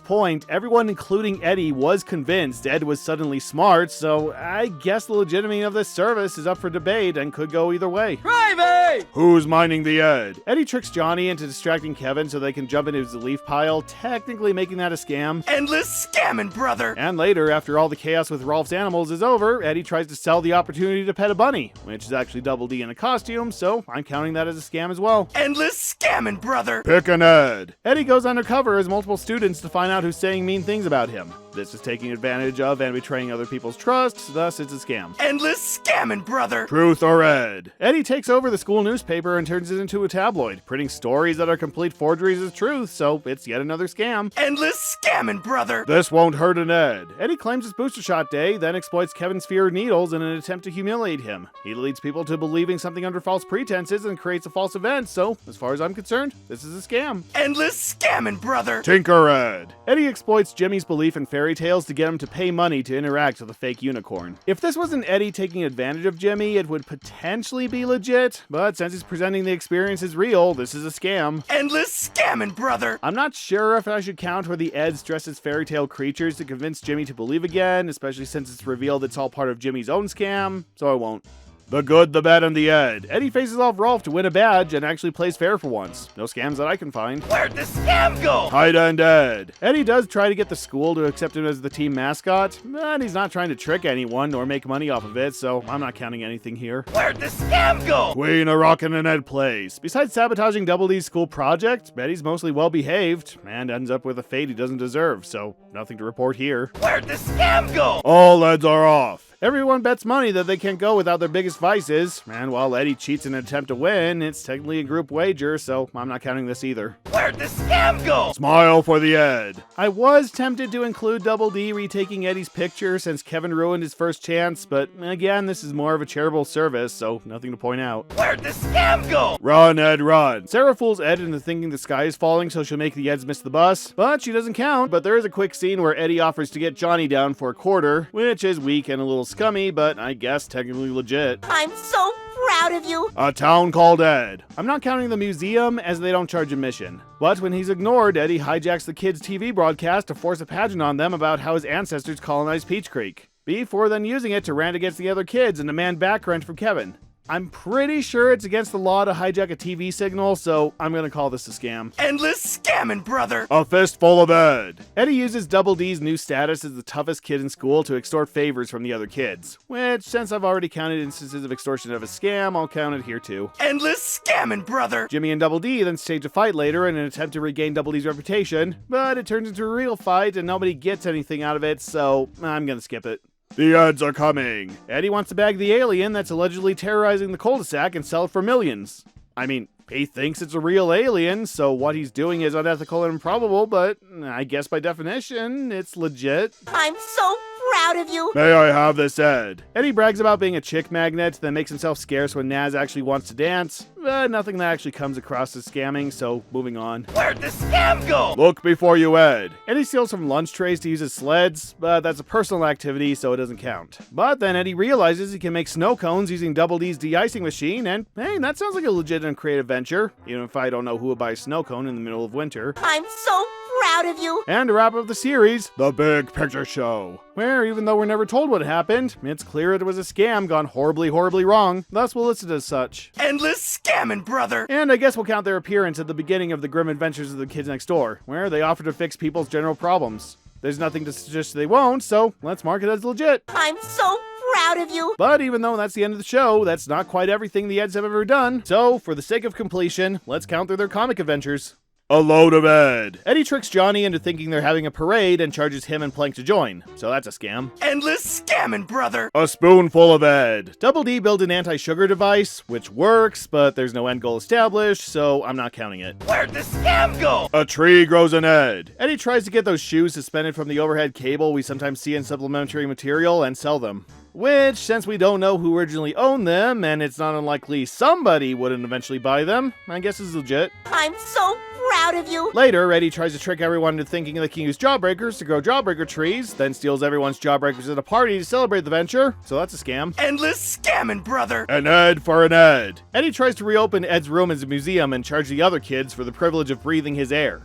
point, everyone including Eddy was convinced Ed was suddenly smart, so I guess the legitimacy of this service is up for debate and could go either way. Gravy! Who's mining the Ed? Eddy tricks Johnny into distracting Kevin so they can jump into his leaf pile, technically making that a scam. Endless scamming, brother. And later, after all the chaos with Rolf's animals is over, Eddy tries to sell the opportunity to pet a bunny, which is actually Double D in a costume, so I'm counting that as a scam as well. Endless scamming, brother. Pick an Ed. Eddy goes undercover as multiple students to find out who's saying mean things about him. This is taking advantage of and betraying other people's trust, thus it's a scam. Endless scamming, brother. Truth or Ed. Eddy takes over the school newspaper and turns it into a tabloid, printing stories that are complete forgeries as truth, so it's yet another scam. Endless scamming, brother. This won't hurt an Ed. Eddy claims it's booster shot day, then exploits Kevin's fear of needles in an attempt to humiliate him. He leads people to believing something under false pretenses and creates a false event, so as far as I'm concerned, this is a scam. Endless scamming, brother. Tinker Ed. Eddy exploits Jimmy's belief in fairy tales to get him to pay money to interact with a fake unicorn. If this wasn't Eddy taking advantage of Jimmy, it would potentially be legit, but since he's presenting the experience as real, this is a scam. Endless scamming, brother. I'm not sure if I should count where the Eds dress as fairy tale creatures to convince Jimmy to believe again, especially since it's revealed it's all part of Jimmy's own scam, so I won't. The Good, the Bad, and the Ed. Eddy faces off Rolf to win a badge and actually plays fair for once. No scams that I can find. Where'd the scam go? Hide and Ed. Eddy does try to get the school to accept him as the team mascot, but he's not trying to trick anyone or make money off of it, so I'm not counting anything here. Where'd the scam go? Queen, a Rockin' and Ed plays. Besides sabotaging Double D's school project, Eddy's mostly well behaved and ends up with a fate he doesn't deserve, so nothing to report here. Where'd the scam go? All Eds are off. Everyone bets money that they can't go without their biggest vices, and while Eddy cheats in an attempt to win, it's technically a group wager, so I'm not counting this either. Where'd the scam go? Smile for the Ed. I was tempted to include Double D retaking Eddy's picture since Kevin ruined his first chance, but again, this is more of a charitable service, so nothing to point out. Where'd the scam go? Run, Ed, run. Sarah fools Ed into thinking the sky is falling, so she'll make the Eds miss the bus, but she doesn't count. But there is a quick scene where Eddy offers to get Johnny down for a quarter, which is weak and a little scummy, but I guess technically legit. I'm so proud of you. A town called Ed. I'm not counting the museum as they don't charge admission. But when he's ignored, Eddy hijacks the kids' TV broadcast to force a pageant on them about how his ancestors colonized Peach Creek, before then using it to rant against the other kids and demand back rent from Kevin. I'm pretty sure it's against the law to hijack a TV signal, so I'm gonna call this a scam. Endless scamming, brother. A fistful of Ed. Eddy uses Double D's new status as the toughest kid in school to extort favors from the other kids, which, since I've already counted instances of extortion of a scam, I'll count it here too. Endless scamming, brother. Jimmy and Double D then stage a fight later in an attempt to regain Double D's reputation, but it turns into a real fight and nobody gets anything out of it, so I'm gonna skip it. The Eds are coming. Eddy wants to bag the alien that's allegedly terrorizing the Cul-De-Sac and sell it for millions. I mean, he thinks it's a real alien, so what he's doing is unethical and improbable, but I guess by definition, it's legit. I'm so proud of you. May I have this, Ed? Eddy brags about being a chick magnet, then makes himself scarce when Naz actually wants to dance. Nothing that actually comes across as scamming, so moving on. Where'd the scam go? Look before you, Ed. Eddy steals from lunch trays to use as sleds, but that's a personal activity, so it doesn't count. But then Eddy realizes he can make snow cones using Double D's de-icing machine, and hey, that sounds like a legit and creative venture, even if I don't know who would buy a snow cone in the middle of winter. I'm so proud of you. And to wrap up the series, The Big Picture Show, where even though we're never told what happened, it's clear it was a scam gone horribly, horribly wrong, thus we'll list it as such. Endless scamming, brother. And I guess we'll count their appearance at the beginning of the grim adventures of the kids next door, where they offer to fix people's general problems. There's nothing to suggest they won't, so let's mark it as legit. I'm so proud of you. But even though that's the end of the show, that's not quite everything the Eds have ever done, so for the sake of completion, let's count through their comic adventures. A load of Ed. Eddy tricks Johnny into thinking they're having a parade and charges him and Plank to join, so that's a scam. Endless scamming, brother. A spoonful of Ed. Double D built an anti-sugar device, which works, but there's no end goal established, so I'm not counting it. Where'd the scam go? A tree grows an Ed. Eddy tries to get those shoes suspended from the overhead cable we sometimes see in supplementary material and sell them. Which, since we don't know who originally owned them, and it's not unlikely somebody wouldn't eventually buy them, I guess is legit. I'm so proud of you. Later, Eddy tries to trick everyone into thinking they can use jawbreakers to grow jawbreaker trees, then steals everyone's jawbreakers at a party to celebrate the venture, so that's a scam. Endless scamming, brother. An Ed for an Ed. Eddy tries to reopen Ed's room as a museum and charge the other kids for the privilege of breathing his air.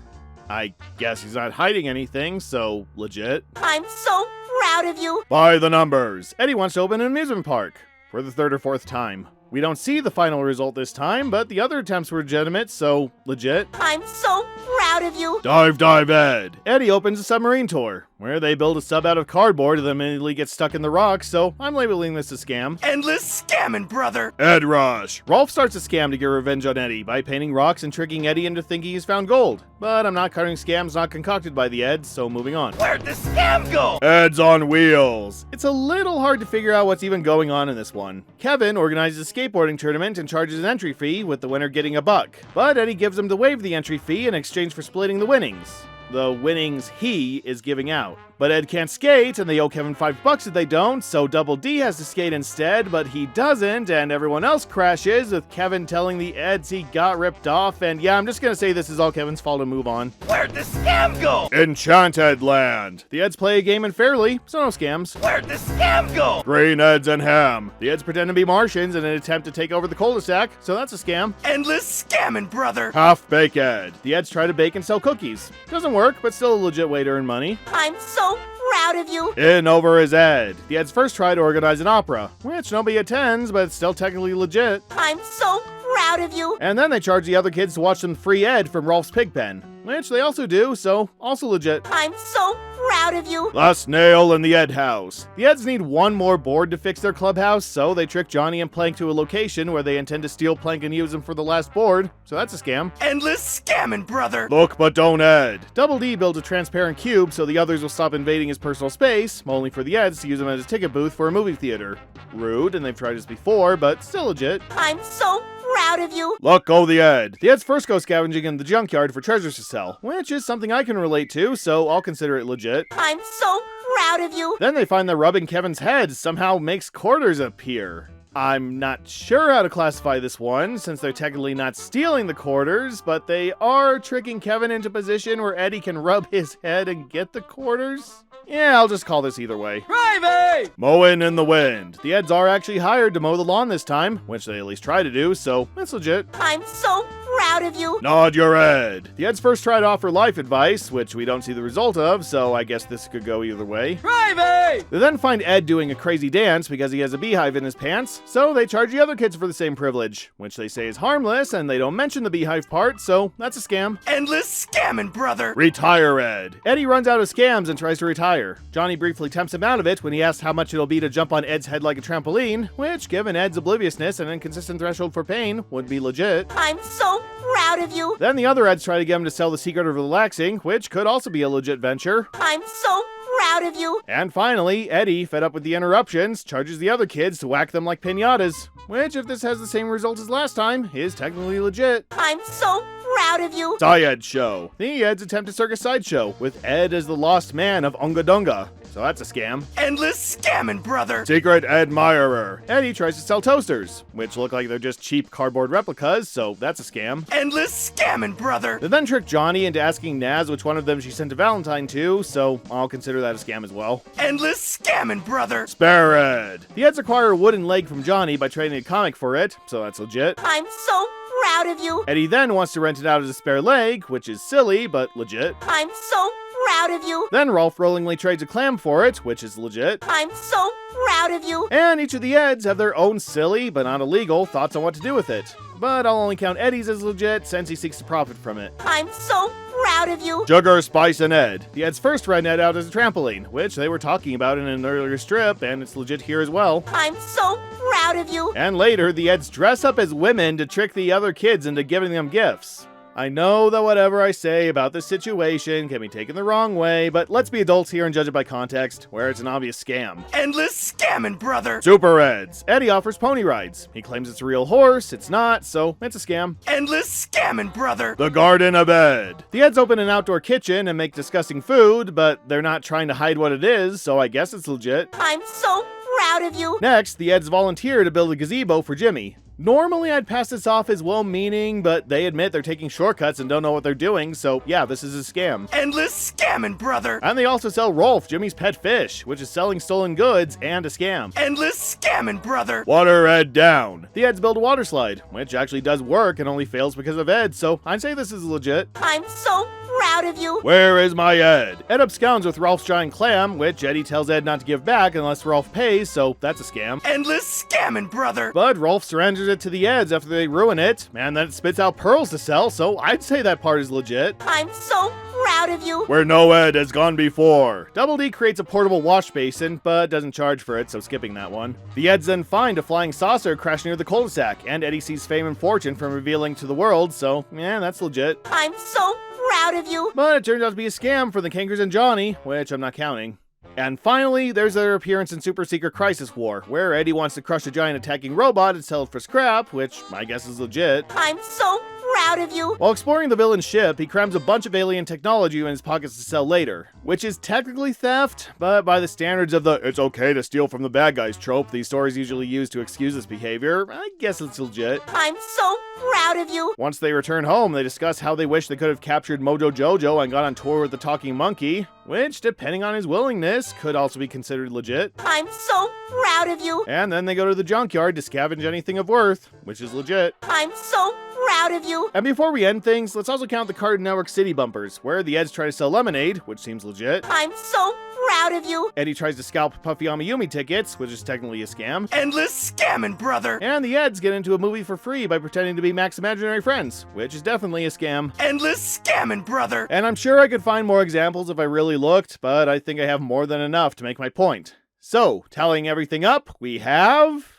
I guess he's not hiding anything, so legit. I'm so proud of you. By the numbers. Eddy wants to open an amusement park for the third or fourth time. We don't see the final result this time, but the other attempts were legitimate, so legit. I'm so proud of you. Dive, Ed. Eddy opens a submarine tour, where they build a sub out of cardboard and then immediately get stuck in the rocks, so I'm labeling this a scam. Endless scamming, brother. Ed Rush. Rolf starts a scam to get revenge on Eddy by painting rocks and tricking Eddy into thinking he's found gold. But I'm not counting scams not concocted by the Eds, so moving on. Where'd the scam go? Ed's on wheels. It's a little hard to figure out what's even going on in this one. Kevin organizes a skateboarding tournament and charges an entry fee, with the winner getting $1. But Eddy gives him to waive the entry fee in exchange for splitting the winnings. The winnings he is giving out. But Ed can't skate, and they owe Kevin $5 if they don't, so Double D has to skate instead, but he doesn't, and everyone else crashes, with Kevin telling the Eds he got ripped off, and yeah, I'm just gonna say this is all Kevin's fault and move on. Where'd the scam go? Enchanted Land. The Eds play a game in Fairly, so no scams. Where'd the scam go? Green Eds and Ham. The Eds pretend to be Martians in an attempt to take over the Cul-De-Sac, so that's a scam. Endless scamming, brother. Half-Bake Ed. The Eds try to bake and sell cookies. Doesn't work, but still a legit way to earn money. I'm so proud of you. In over is Ed. The Eds first try to organize an opera, which nobody attends, but it's still technically legit. I'm so proud of you. And then they charge the other kids to watch them free Ed from Rolf's Pigpen, which they also do, so also legit. I'm so proud of you. The snail in the Ed house. The Eds need one more board to fix their clubhouse, so they trick Johnny and Plank to a location where they intend to steal Plank and use him for the last board, so that's a scam. Endless scamming, brother. Look but don't Ed. Double D builds a transparent cube so the others will stop invading his personal space, only for the Eds to use him as a ticket booth for a movie theater. Rude, and they've tried this before, but still legit. I'm so proud of you. Look go the Ed. The Eds first go scavenging in the junkyard for treasures to sell, which is something I can relate to, so I'll consider it legit. I'm so proud of you. Then they find that rubbing Kevin's head somehow makes quarters appear. I'm not sure how to classify this one, since they're technically not stealing the quarters, but they are tricking Kevin into position where Eddy can rub his head and get the quarters? Yeah, I'll just call this either way. Gravy! Mowing in the wind. The Eds are actually hired to mow the lawn this time, which they at least try to do, so it's legit. I'm so proud of you. Nod your head. The Eds first try to offer life advice, which we don't see the result of, so I guess this could go either way. Gravy! They then find Ed doing a crazy dance because he has a beehive in his pants, so they charge the other kids for the same privilege, which they say is harmless, and they don't mention the beehive part, so that's a scam. Endless scamming, brother. Retire Ed. Eddy runs out of scams and tries to retire. Johnny briefly tempts him out of it when he asks how much it'll be to jump on Ed's head like a trampoline, which, given Ed's obliviousness and inconsistent threshold for pain, would be legit. I'm so proud of you. Then the other Eds try to get him to sell the secret of relaxing, which could also be a legit venture. I'm so proud of you. And finally, Eddy, fed up with the interruptions, charges the other kids to whack them like piñatas, which, if this has the same result as last time, is technically legit. I'm so proud of you. Syed Show. The Eds attempt a circus sideshow, with Ed as the lost man of Unga Dunga, so that's a scam. Endless scamming, brother. Secret admirer. Eddy tries to sell toasters, which look like they're just cheap cardboard replicas, so that's a scam. Endless scamming, brother. They then trick Johnny into asking Naz which one of them she sent a Valentine to, so I'll consider that a scam as well. Endless scamming, brother. Spare Ed. The Eds acquire a wooden leg from Johnny by trading a comic for it, so that's legit. I'm so proud of you. Eddy then wants to rent it out as a spare leg, which is silly, but legit. I'm so proud of you. Then Rolf rollingly trades a clam for it, which is legit. I'm so proud of you. And each of the Eds have their own silly, but not illegal, thoughts on what to do with it. But I'll only count Eddy's as legit since he seeks to profit from it. I'm so proud of you. Sugar, Spice, and Ed. The Eds first rent Ed out as a trampoline, which they were talking about in an earlier strip, and it's legit here as well. I'm so proud of you. And later, the Eds dress up as women to trick the other kids into giving them gifts. I know that whatever I say about this situation can be taken the wrong way, but let's be adults here and judge it by context, where it's an obvious scam. Endless scamming, brother. Super Eds. Eddy offers pony rides. He claims it's a real horse, it's not, so it's a scam. Endless scamming, brother. The Garden of Ed. The Eds open an outdoor kitchen and make disgusting food, but they're not trying to hide what it is, so I guess it's legit. I'm so proud of you. Next, the Eds volunteer to build a gazebo for Jimmy. Normally, I'd pass this off as well-meaning, but they admit they're taking shortcuts and don't know what they're doing, so yeah, this is a scam. Endless scamming, brother. And they also sell Rolf, Jimmy's pet fish, which is selling stolen goods and a scam. Endless scamming, brother. Water Ed down. The Eds build a water slide, which actually does work and only fails because of Ed, so I'd say this is legit. I'm so proud of you. Where is my Ed? Ed absconds with Rolf's giant clam, which Eddy tells Ed not to give back unless Rolf pays, so that's a scam. Endless scamming, brother. But Rolf surrenders it to the Eds after they ruin it, and then it spits out pearls to sell, so I'd say that part is legit. I'm so proud of you. Where no Ed has gone before. Double D creates a portable wash basin, but doesn't charge for it, so skipping that one. The Eds then find a flying saucer crash near the Cul-De-Sac, and Eddy sees fame and fortune from revealing to the world, so yeah, that's legit. I'm so proud of you. But it turns out to be a scam for the Kankers and Johnny, which I'm not counting. And finally, there's their appearance in Super Secret Crisis War, where Eddy wants to crush a giant attacking robot and sell it for scrap, which I guess is legit. I'm so proud of you. While exploring the villain's ship, he crams a bunch of alien technology in his pockets to sell later, which is technically theft, but by the standards of the "it's okay to steal from the bad guys" trope these stories usually use to excuse this behavior, I guess it's legit. I'm so proud of you. Once they return home, they discuss how they wish they could have captured Mojo Jojo and got on tour with the Talking Monkey, which, depending on his willingness, could also be considered legit. I'm so proud of you. And then they go to the junkyard to scavenge anything of worth, which is legit. I'm so proud of you. And before we end things, let's also count the Cartoon Network City bumpers, where the Eds try to sell lemonade, which seems legit. I'm so proud proud of you. Eddy tries to scalp Puffy Amayumi tickets, which is technically a scam. Endless scamming, brother. And the Eds get into a movie for free by pretending to be Mac's imaginary friends, which is definitely a scam. Endless scamming, brother. And I'm sure I could find more examples if I really looked, but I think I have more than enough to make my point. So, tallying everything up, we have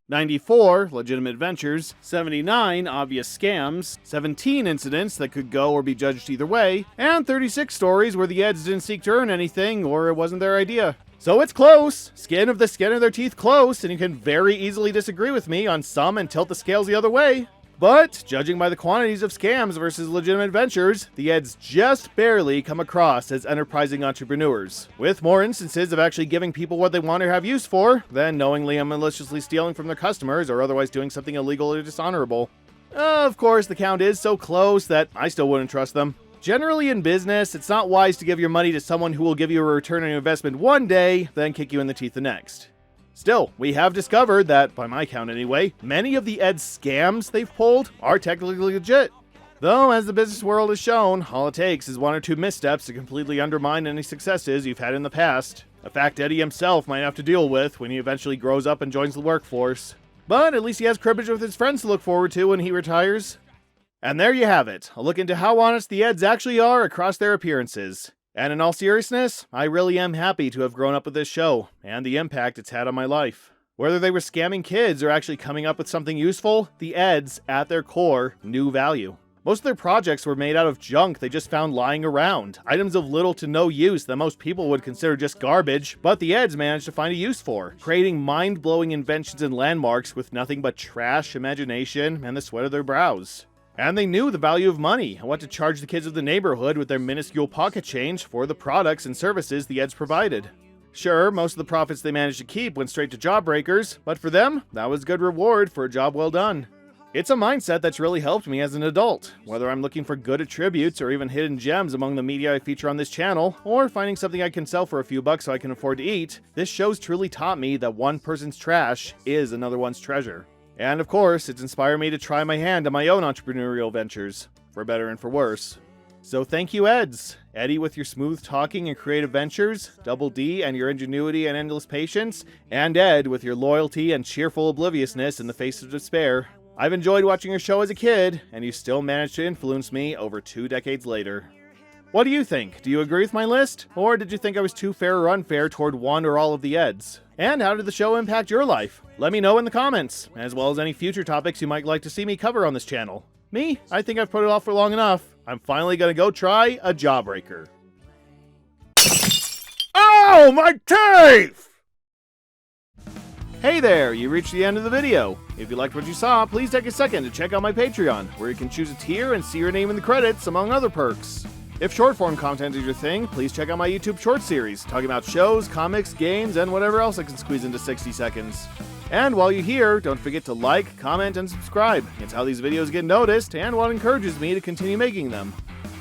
94 legitimate ventures, 79 obvious scams, 17 incidents that could go or be judged either way, and 36 stories where the Eds didn't seek to earn anything or it wasn't their idea. So it's close, skin of their teeth close, and you can very easily disagree with me on some and tilt the scales the other way. But, judging by the quantities of scams versus legitimate ventures, the Eds just barely come across as enterprising entrepreneurs, with more instances of actually giving people what they want or have use for, than knowingly and maliciously stealing from their customers or otherwise doing something illegal or dishonorable. Of course, the count is so close that I still wouldn't trust them. Generally in business, it's not wise to give your money to someone who will give you a return on your investment one day, then kick you in the teeth the next. Still, we have discovered that, by my count anyway, many of the Ed scams they've pulled are technically legit. Though, as the business world has shown, all it takes is one or two missteps to completely undermine any successes you've had in the past. A fact Eddy himself might have to deal with when he eventually grows up and joins the workforce. But at least he has cribbage with his friends to look forward to when he retires. And there you have it, a look into how honest the Eds actually are across their appearances. And in all seriousness, I really am happy to have grown up with this show, and the impact it's had on my life. Whether they were scamming kids or actually coming up with something useful, the Eds, at their core, knew value. Most of their projects were made out of junk they just found lying around, items of little to no use that most people would consider just garbage, but the Eds managed to find a use for, creating mind-blowing inventions and landmarks with nothing but trash, imagination, and the sweat of their brows. And they knew the value of money and what to charge the kids of the neighborhood with their minuscule pocket change for the products and services the Eds provided. Sure, most of the profits they managed to keep went straight to jawbreakers, but for them, that was good reward for a job well done. It's a mindset that's really helped me as an adult, whether I'm looking for good attributes or even hidden gems among the media I feature on this channel, or finding something I can sell for a few bucks so I can afford to eat. This show's truly taught me that one person's trash is another one's treasure. And of course, it's inspired me to try my hand at my own entrepreneurial ventures, for better and for worse. So thank you, Eds. Eddy with your smooth talking and creative ventures, Double D and your ingenuity and endless patience, and Ed with your loyalty and cheerful obliviousness in the face of despair. I've enjoyed watching your show as a kid, and you still managed to influence me over 2 decades later. What do you think? Do you agree with my list? Or did you think I was too fair or unfair toward one or all of the Eds? And how did the show impact your life? Let me know in the comments, as well as any future topics you might like to see me cover on this channel. Me? I think I've put it off for long enough. I'm finally gonna go try a jawbreaker. Ow, my teeth! Hey there, you reached the end of the video. If you liked what you saw, please take a second to check out my Patreon, where you can choose a tier and see your name in the credits, among other perks. If short-form content is your thing, please check out my YouTube short series, talking about shows, comics, games, and whatever else I can squeeze into 60 seconds. And while you're here, don't forget to like, comment, and subscribe. It's how these videos get noticed, and what encourages me to continue making them.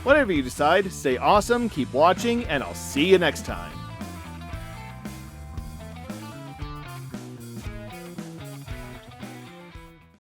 Whatever you decide, stay awesome, keep watching, and I'll see you next time.